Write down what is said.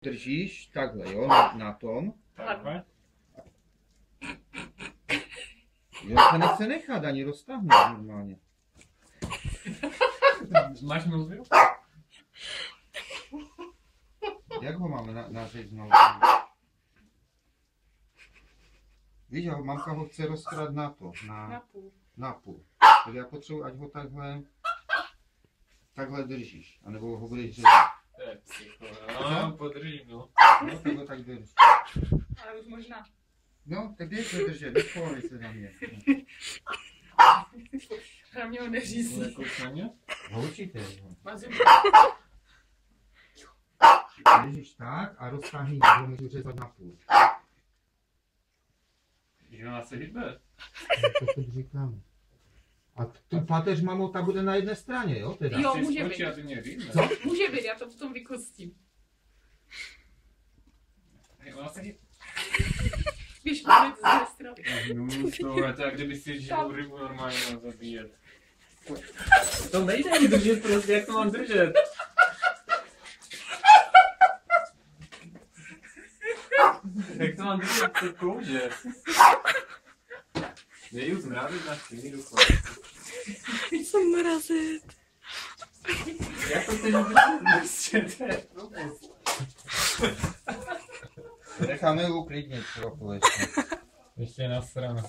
držíš takhle, jo, na tom. Takhle. Jo, se nechce nechat ani roztáhnout normálně. Máš mluvil? Jak ho máme nařeznout? Víš, mamka ho chce rozkrat na to, na půl. Takže já potřebuji, ať ho takhle držíš, anebo ho budeš řezat. To je psycho, no, podržím, no. No, takhle tak drž. Ale už možná. No, tak běž to držet, neschovali se na mě. Na mě ho neřízí. Nekouš na mě? No, určitě. Jo. Má zim. Držíš tak a roztáhni, ho můžu řezat na půl. Že ona se hýbe. To teď říkám. A tu páteř mamo, ta bude na jedné straně, jo? Teda. Jo, Chci může skočit být. a ty mě hýbe. Co? Může být, já to potom vykostím. Ona se hýbe. Víš, kolik z té strany. No, to je tak, kdyby si živou rybu normálně měl zabíjet. To nejde ani držet prostě, jak to mám držet? Jak to mám držet, to klouže? Neju zmrazit na stejný ruku. Co mrazit? Jak to chceš držet? Prostě, to je propust. Necháme ho uklidnit trochu ještě. Ještě na stranu.